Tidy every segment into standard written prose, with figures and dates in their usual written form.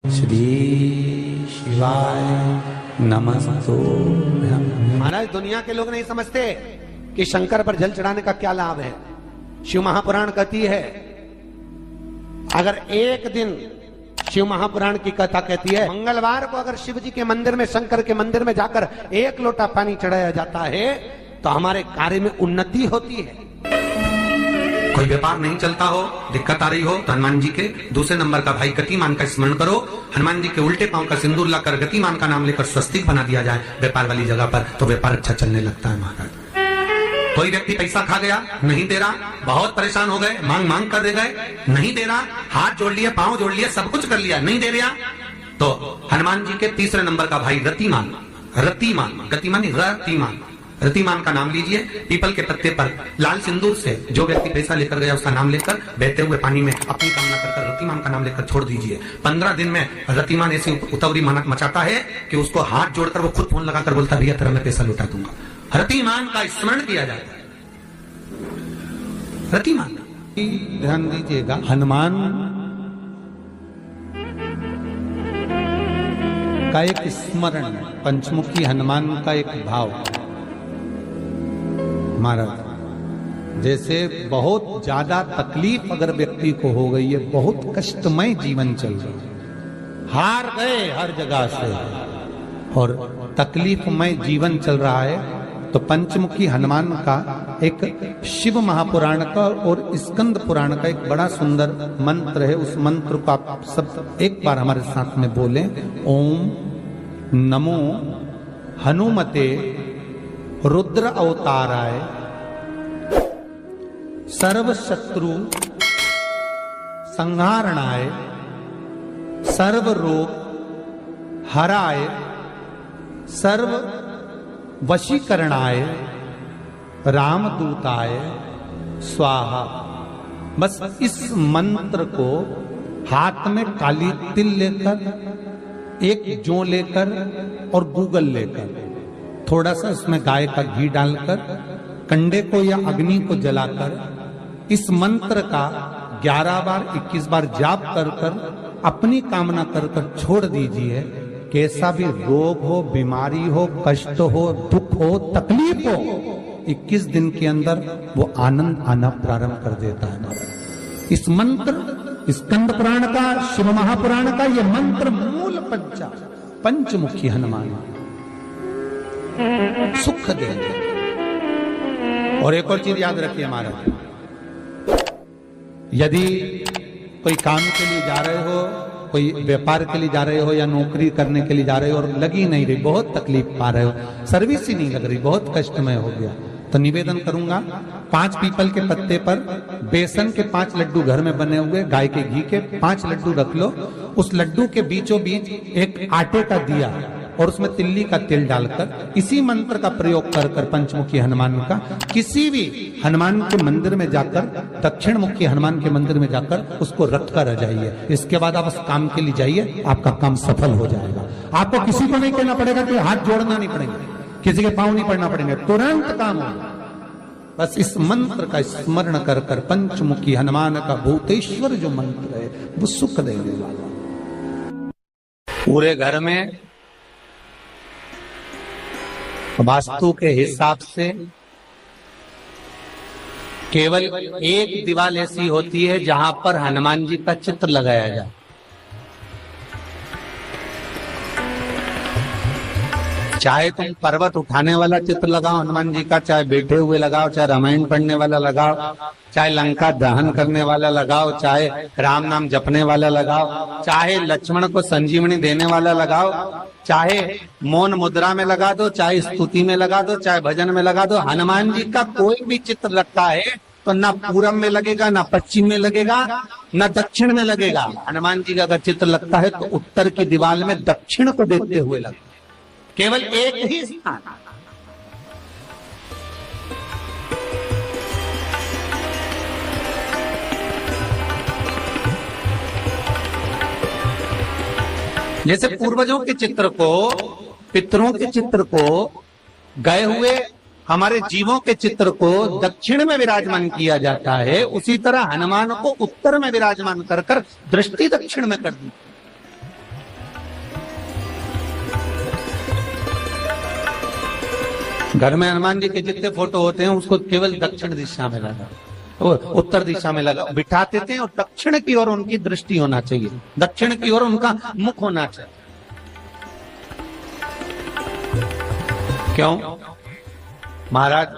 श्री शिवाय नमस्तो। महाराज दुनिया के लोग नहीं समझते कि शंकर पर जल चढ़ाने का क्या लाभ है। शिव महापुराण कहती है, अगर एक दिन शिव महापुराण की कथा कहती है, मंगलवार को अगर शिव जी के मंदिर में, शंकर के मंदिर में जाकर एक लोटा पानी चढ़ाया जाता है तो हमारे कार्य में उन्नति होती है। कोई व्यापार नहीं चलता हो, दिक्कत आ रही हो तो हनुमान जी के दूसरे नंबर का भाई गतिमान का स्मरण करो। हनुमान जी के उल्टे पांव का सिंदूर लाकर गतिमान का नाम लेकर स्वस्तिक बना दिया जाए व्यापार वाली जगह पर, तो व्यापार अच्छा चलने लगता है महाराज। कोई व्यक्ति पैसा खा गया, नहीं दे रहा, बहुत परेशान हो गए, मांग मांग कर दे गए, नहीं दे रहा, हाथ जोड़ लिया, पांव जोड़ लिया, सब कुछ कर लिया, नहीं दे रहा, तो हनुमान जी के तीसरे नंबर का भाई रतिमान, रतिमान, गतिमान रतिमान, रतिमान का नाम लीजिए। पीपल के पत्ते पर लाल सिंदूर से जो व्यक्ति पैसा लेकर गया उसका नाम लेकर बहते हुए पानी में अपनी कामना कर रतिमान का नाम लेकर छोड़ दीजिए। 15 दिन में रतिमान ऐसी उतावली मचाता है कि उसको हाथ जोड़कर वो खुद फोन लगाकर बोलता, भैया तेरा मैं पैसा लौटा दूंगा। रतिमान का स्मरण किया जाता है। रतिमान, ध्यान दीजिएगा, हनुमान का एक स्मरण, पंचमुखी हनुमान का एक भाव। महाराज जैसे बहुत ज्यादा तकलीफ अगर व्यक्ति को हो गई है, बहुत कष्टमय जीवन चल रहा है, हार गए हर जगह से और तकलीफमय जीवन चल रहा है, तो पंचमुखी हनुमान का एक शिव महापुराण का और स्कंद पुराण का एक बड़ा सुंदर मंत्र है। उस मंत्र को आप सब एक बार हमारे साथ में बोलें। ओम नमो हनुमते रुद्र अवताराय सर्व शत्रु संहारणाय सर्व रोग हराय सर्व वशीकरणाय रामदूताय स्वाहा। बस इस मंत्र को हाथ में काली तिल लेकर, एक जौ लेकर और गूगल लेकर, थोड़ा सा उसमें गाय का घी डालकर, कंडे को या अग्नि को जलाकर इस मंत्र का 11 बार 21 बार जाप कर कर अपनी कामना कर कर छोड़ दीजिए। कैसा भी रोग हो, बीमारी हो, कष्ट हो, दुख हो, तकलीफ हो, 21 दिन के अंदर वो आनंद आना प्रारंभ कर देता है। इस मंत्र, स्कंद पुराण का, शिव महापुराण का ये मंत्र मूल पंचमुखी हनुमान सुख देंगे। और एक और चीज याद रखिए महाराज, यदि कोई काम के लिए जा रहे हो, कोई व्यापार के लिए जा रहे हो या नौकरी करने के लिए जा रहे हो और लगी नहीं रही, बहुत तकलीफ पा रहे हो, सर्विस ही नहीं लग रही, बहुत कष्टमय हो गया, तो निवेदन करूंगा 5 पीपल के पत्ते पर बेसन के 5 लड्डू घर में बने हुए, गाय के घी के 5 लड्डू रख लो। उस लड्डू के बीचों बीच एक आटे का दिया और उसमें तिल्ली का तेल डालकर इसी मंत्र का प्रयोग कर कर पंचमुखी हनुमान का किसी भी हनुमान के मंदिर में जाकर, दक्षिण मुखी हनुमान के मंदिर में जाकर उसको रख कर आ जाइए। इसके बाद आप उस काम के लिए जाइए, आपका काम सफल हो जाएगा। आपको किसी को नहीं कहना पड़ेगा कि हाथ जोड़ना नहीं पड़ेगा, किसी के पांव नहीं पड़ना पड़ेंगे, तुरंत काम होगा। बस इस मंत्र का स्मरण कर कर पंचमुखी हनुमान का भूतेश्वर जो मंत्र है वो सुख देने वाला। पूरे घर में वास्तु के हिसाब से केवल एक दीवार ऐसी होती है जहां पर हनुमान जी का चित्र लगाया जाए। चाहे तुम पर्वत उठाने वाला चित्र लगाओ हनुमान जी का, चाहे बैठे हुए लगाओ, चाहे रामायण पढ़ने वाला लगाओ, चाहे लंका दहन करने वाला लगाओ, चाहे राम नाम जपने वाला लगाओ, चाहे लक्ष्मण को संजीवनी देने वाला लगाओ, चाहे मौन मुद्रा में लगा दो, चाहे स्तुति में लगा दो, चाहे भजन में लगा दो। हनुमान जी का कोई भी चित्र लगता है तो ना पूरब में लगेगा, ना पश्चिम में लगेगा, ना दक्षिण में लगेगा। हनुमान जी का अगर चित्र लगता है तो उत्तर की दीवार में दक्षिण को देखते हुए लगता, केवल एक ही स्थान। जैसे पूर्वजों के चित्र को, पितरों के चित्र को, गए हुए हमारे जीवों के चित्र को दक्षिण में विराजमान किया जाता है, उसी तरह हनुमान को उत्तर में विराजमान कर कर दृष्टि दक्षिण में कर दी। घर में हनुमान जी के जितने फोटो होते हैं उसको केवल दक्षिण दिशा में लगा, और उत्तर दिशा में लगा बिठाते थे, और दक्षिण की ओर उनकी दृष्टि होना चाहिए, दक्षिण की ओर उनका मुख होना चाहिए। क्यों? महाराज,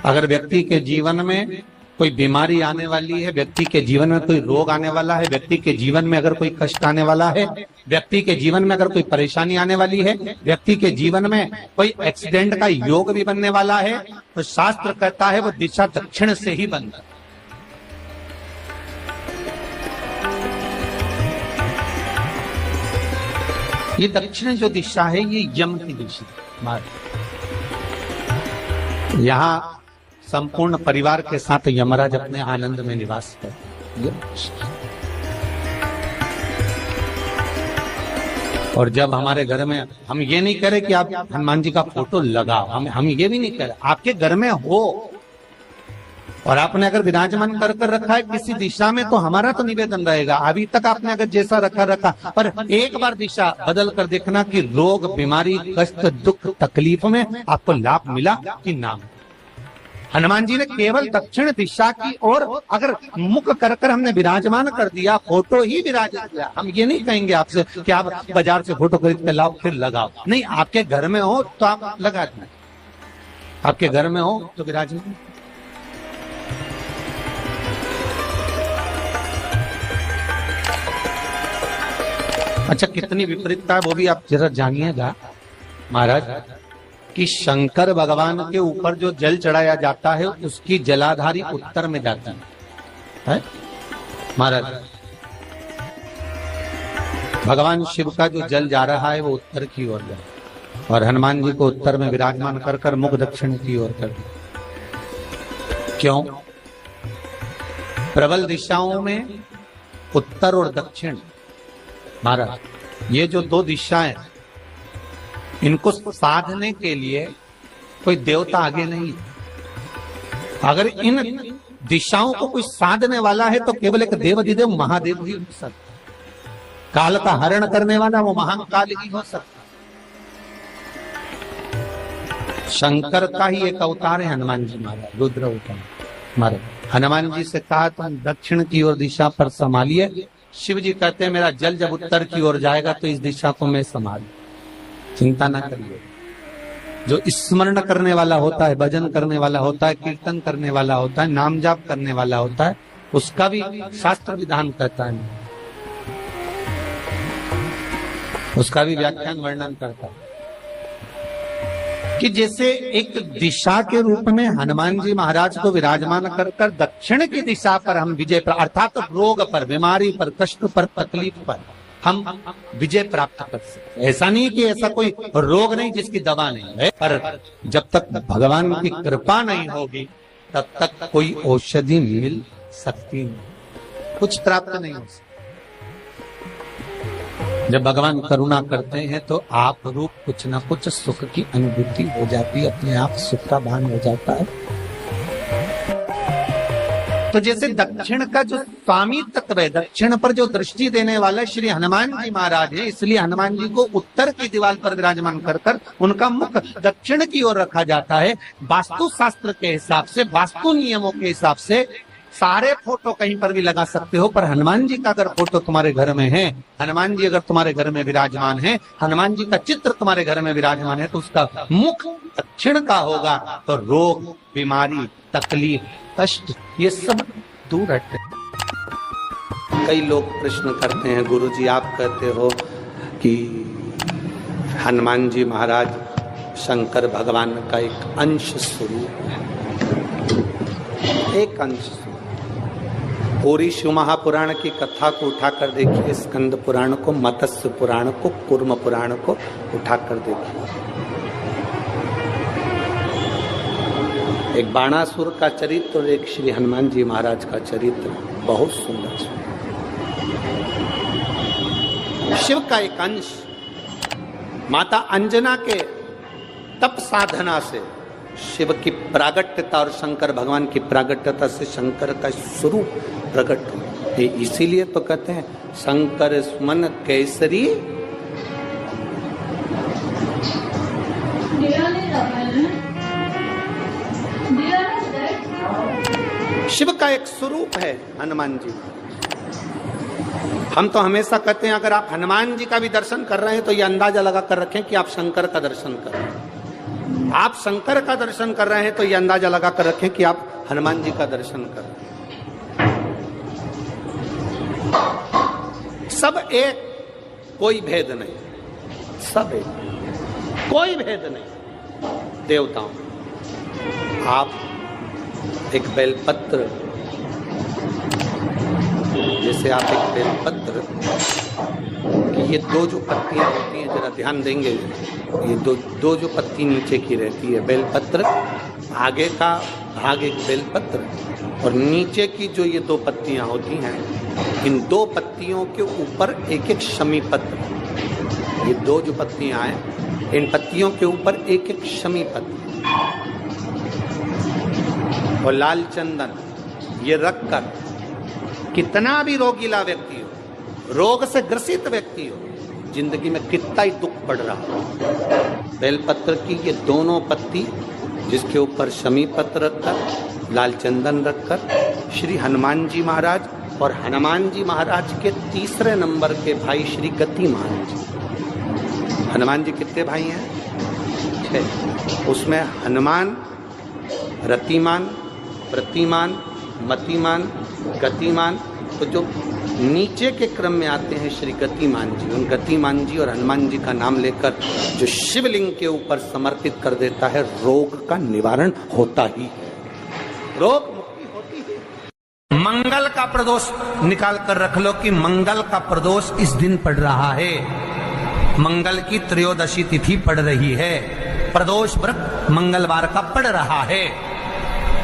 अगर व्यक्ति के जीवन में कोई बीमारी आने वाली है, व्यक्ति के जीवन में कोई रोग आने वाला है, व्यक्ति के जीवन में अगर कोई कष्ट आने वाला है, व्यक्ति के जीवन में अगर कोई परेशानी आने वाली है, व्यक्ति के जीवन में कोई एक्सीडेंट का योग भी बनने वाला है, तो शास्त्र कहता है वो दिशा दक्षिण से ही बनता है। ये दक्षिण जो दिशा है ये यम की दिशा। यहाँ संपूर्ण परिवार के साथ यमराज अपने आनंद में निवास करते। और जब हमारे घर में, हम ये नहीं कह रहे कि आप हनुमान जी का फोटो लगाओ, हम ये भी नहीं कह रहे, आपके घर में हो और आपने अगर विराजमान कर रखा है किसी दिशा में, तो हमारा तो निवेदन रहेगा, अभी तक आपने अगर जैसा रखा, पर एक बार दिशा बदल कर देखना कि रोग, बीमारी, कष्ट, दुख, तकलीफ में आपको लाभ मिला कि ना। हनुमान जी ने केवल दक्षिण दिशा की ओर अगर मुख कर हमने विराजमान कर दिया, फोटो ही विराजित किया। हम ये नहीं कहेंगे आपसे कि आप बाजार से फोटो खरीद के लाओ फिर लगाओ, नहीं, आपके घर में हो तो आप लगा दें, आपके घर में हो तो विराजमान। अच्छा, कितनी विपरीतता है वो भी आप जरा जानिएगा महाराज, कि शंकर भगवान के ऊपर जो जल चढ़ाया जाता है उसकी जलाधारी उत्तर में जाती है महाराज। भगवान शिव का जो जल जा रहा है वो उत्तर की ओर जा, और हनुमान जी को उत्तर में विराजमान कर मुख दक्षिण की ओर कर। क्यों? प्रबल दिशाओं में उत्तर और दक्षिण महाराज, ये जो दो दिशाएं, इनको साधने के लिए कोई देवता आगे नहीं। अगर इन दिशाओं को कोई साधने वाला है तो केवल एक देवाधिदेव महादेव ही हो सकता। काल का हरण करने वाला वो महाकाल ही हो सकता। शंकर का ही एक अवतार है हनुमान जी महाराज, रुद्र अवतार महाराज। हनुमान जी से कहा तुम दक्षिण की ओर दिशा पर संभालिए, शिव जी कहते हैं मेरा जल जब उत्तर की ओर जाएगा तो इस दिशा को मैं संभालू, चिंता ना करिए। जो स्मरण करने वाला होता है, भजन करने वाला होता है, कीर्तन करने वाला होता है, नाम जाप करने वाला होता है, उसका भी शास्त्र विधान कहता है, उसका भी व्याख्यान वर्णन करता है कि जैसे एक दिशा के रूप में हनुमान जी महाराज को विराजमान कर दक्षिण की दिशा पर हम विजय, अर्थात रोग पर, बीमारी पर, कष्ट पर, तकलीफ पर हम विजय प्राप्त कर सकते। ऐसा नहीं कि ऐसा कोई रोग नहीं जिसकी दवा नहीं है, पर जब तक भगवान की कृपा नहीं होगी तब तक कोई औषधि मिल सकती नहीं, कुछ प्राप्त नहीं हो सकता। जब भगवान करुणा करते हैं तो आप रूप कुछ ना कुछ सुख की अनुभूति हो जाती है, अपने आप सुख का भान हो जाता है। तो जैसे दक्षिण का जो स्वामी तत्व है, दक्षिण पर जो दृष्टि देने वाला श्री हनुमान जी महाराज है, इसलिए हनुमान जी को उत्तर की दीवार पर विराजमान कर उनका मुख दक्षिण की ओर रखा जाता है। वास्तु शास्त्र के हिसाब से, वास्तु नियमों के हिसाब से सारे फोटो कहीं पर भी लगा सकते हो, पर हनुमान जी का अगर फोटो तुम्हारे घर में है, हनुमान जी अगर तुम्हारे घर में विराजमान है, हनुमान जी का चित्र तुम्हारे घर में विराजमान है, तो उसका मुख दक्षिण का होगा, तो रोग, बीमारी, तकलीफ, कष्ट ये सब दूर हटते। कई लोग प्रश्न करते हैं, गुरुजी आप कहते हो कि हनुमान जी महाराज शंकर भगवान का एक अंश स्वरूप है, एक अंश। पूरी शिव महापुराण की कथा को उठाकर देखिए, स्कंद पुराण को, मत्स्य पुराण को, कूर्म पुराण को उठाकर देखिए। एक बाणासुर का चरित्र और एक श्री हनुमान जी महाराज का चरित्र बहुत सुंदर। शिव का एक अंश माता अंजना के तप साधना से शिव की प्रागट्यता और शंकर भगवान की प्रागट्यता से शंकर का स्वरूप प्रकट हुआ। इसीलिए तो कहते हैं शंकर सुमन केसरी शिव का एक स्वरूप है हनुमान जी। हम तो हमेशा कहते हैं अगर आप हनुमान जी का भी दर्शन कर रहे हैं तो ये अंदाजा लगा कर रखें कि आप शंकर का दर्शन कर रहे हैं। आप शंकर का दर्शन कर रहे हैं तो ये अंदाजा लगा कर रखें कि आप हनुमान जी का दर्शन कर रहे हैं। सब एक, कोई भेद नहीं, सब एक, कोई भेद नहीं। देवताओं, आप एक बेलपत्र, जैसे आप एक बेलपत्र कि ये दो जो पत्तियां होती हैं, जरा ध्यान देंगे, ये दो जो पत्ती नीचे की रहती है बेलपत्र, आगे का भाग एक बेलपत्र और नीचे की जो ये दो पत्तियां होती हैं, इन दो पत्तियों के ऊपर एक एक शमी पत्र। ये दो जो पत्तियां हैं, इन पत्तियों के ऊपर एक एक शमी पत्र और लाल चंदन ये रखकर कितना भी रोगीला व्यक्ति हो, रोग से ग्रसित व्यक्ति हो, जिंदगी में कितना ही दुख पड़ रहा हो, बेलपत्र की ये दोनों पत्ती जिसके ऊपर शमी पत्र रखकर, लाल चंदन रखकर श्री हनुमान जी महाराज और हनुमान जी महाराज के तीसरे नंबर के भाई श्री गतिमान जी। हनुमान जी कितने भाई हैं? 6। उसमें हनुमान, रतिमान, प्रतिमान, मतिमान, गतिमान, तो जो नीचे के क्रम में आते हैं श्री गतिमान जी, उन गतिमान जी और हनुमान जी का नाम लेकर जो शिवलिंग के ऊपर समर्पित कर देता है, रोग का निवारण होता ही है, रोग मुक्ति होती है। मंगल का प्रदोष निकाल कर रख लो कि मंगल का प्रदोष इस दिन पड़ रहा है, मंगल की त्रयोदशी तिथि पड़ रही है, प्रदोष व्रत मंगलवार का पड़ रहा है।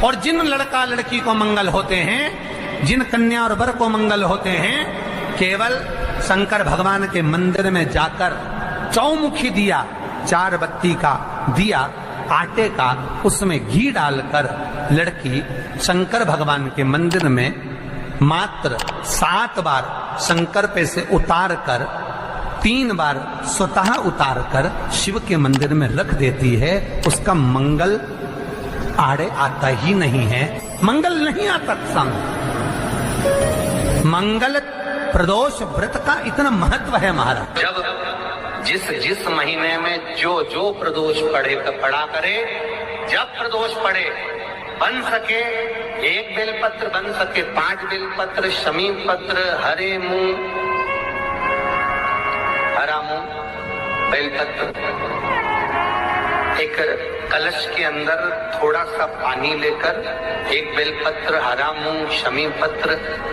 और जिन लड़का लड़की को मंगल होते हैं, जिन कन्या और वर को मंगल होते हैं, केवल शंकर भगवान के मंदिर में जाकर चौमुखी दिया, 4 बत्ती का दिया आटे का, उसमें घी डालकर लड़की शंकर भगवान के मंदिर में मात्र 7 बार शंकर पे से उतार कर 3 बार स्वतः उतार कर शिव के मंदिर में रख देती है, उसका मंगल आड़े आता ही नहीं है, मंगल नहीं आता सामने। मंगल प्रदोष व्रत का इतना महत्व है महाराज। जब जिस महीने में जो प्रदोष पड़ा करे, जब प्रदोष पड़े, बन सके 1 बेलपत्र, बन सके 5 बेलपत्र, शमी पत्र, हरे मूंग, हरा मूंग, बेलपत्र, एक कलश के अंदर थोड़ा सा पानी लेकर 1 बेलपत्र, हरा मूंग, शमी पत्र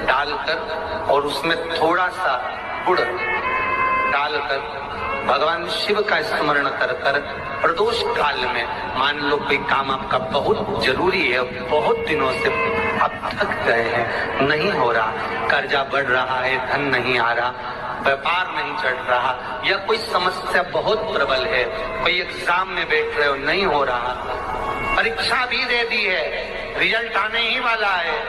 डालकर और उसमें थोड़ा सा गुड़ डालकर भगवान शिव का स्मरण कर कर प्रदोष काल में, मान लो कोई काम आपका बहुत जरूरी है, बहुत दिनों से आप थक गए हैं, नहीं हो रहा, कर्जा बढ़ रहा है, धन नहीं आ रहा, व्यापार नहीं चढ़ रहा, या कोई समस्या बहुत प्रबल है, कोई एग्जाम में बैठ रहे हो नहीं हो रहा, परीक्षा भी दे दी है, रिजल्ट आने ही वाला है,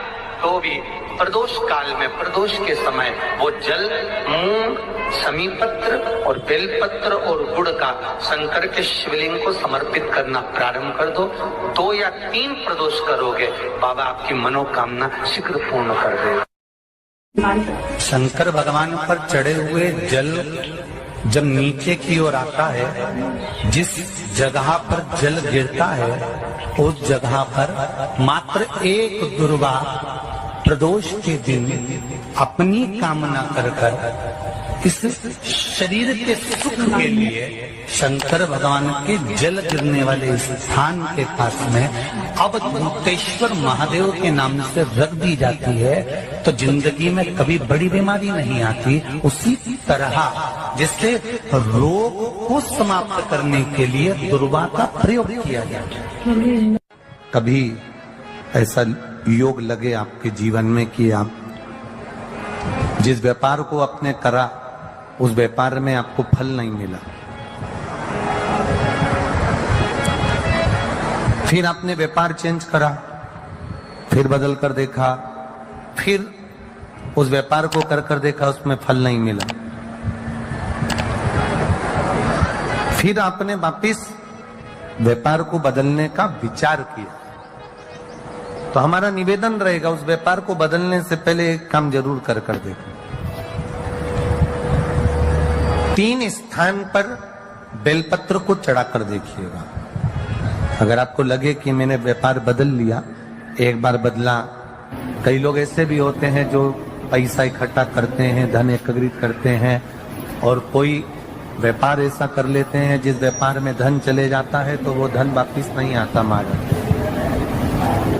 तो भी प्रदोष काल में, प्रदोष के समय वो जल, मूंग, शमी पत्र और बेलपत्र और गुड़ का शंकर के शिवलिंग को समर्पित करना प्रारंभ कर दो। 2 या 3 प्रदोष करोगे, बाबा आपकी मनोकामना शीघ्र पूर्ण कर देगा। शंकर भगवान पर चढ़े हुए जल जब नीचे की ओर आता है, जिस जगह पर जल गिरता है उस जगह पर मात्र एक दुर्गा प्रदोष के दिन अपनी कामना कर कर इस शरीर के सुख के लिए शंकर भगवान के जल गिरने वाले स्थान के पास में अवधूतेश्वर महादेव के नाम से रख दी जाती है, तो जिंदगी में कभी बड़ी बीमारी नहीं आती। उसी तरह जिससे रोग को समाप्त करने के लिए दुर्गा का प्रयोग किया जाता है। कभी ऐसा योग लगे आपके जीवन में कि आप जिस व्यापार को आपने करा उस व्यापार में आपको फल नहीं मिला, फिर आपने व्यापार चेंज करा, फिर बदल कर देखा, फिर उस व्यापार को कर देखा, उसमें फल नहीं मिला, फिर आपने वापिस व्यापार को बदलने का विचार किया, तो हमारा निवेदन रहेगा उस व्यापार को बदलने से पहले एक काम जरूर कर देखें। 3 स्थान पर बेलपत्र को चढ़ाकर देखिएगा। अगर आपको लगे कि मैंने व्यापार बदल लिया, एक बार बदला, कई लोग ऐसे भी होते हैं जो पैसा इकट्ठा करते हैं, धन एकत्रित करते हैं और कोई व्यापार ऐसा कर लेते हैं जिस व्यापार में धन चले जाता है तो वो धन वापिस नहीं आता महाराज,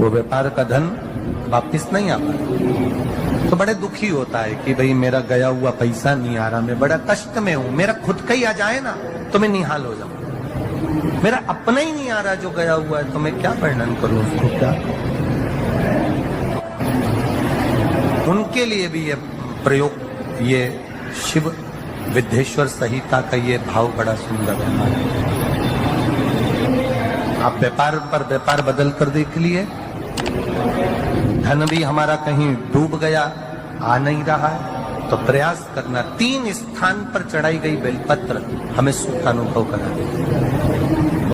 वो व्यापार का धन वापिस नहीं आता। तो बड़े दुखी होता है कि भाई मेरा गया हुआ पैसा नहीं आ रहा, मैं बड़ा कष्ट में हूं, मेरा खुद का ही आ जाए ना तो मैं निहाल हो जाऊं, मेरा अपना ही नहीं आ रहा जो गया हुआ है तो मैं क्या वर्णन करूं उसको, क्या। उनके लिए भी ये प्रयोग, ये शिव विद्येश्वर संहिता का ये भाव बड़ा सुंदर है हमारा। आप व्यापार पर व्यापार बदल कर देख लिए, धन भी हमारा कहीं डूब गया, आ नहीं रहा है, तो प्रयास करना 3 स्थान पर चढ़ाई गई बेलपत्र हमें सुख का अनुभव करा देगी।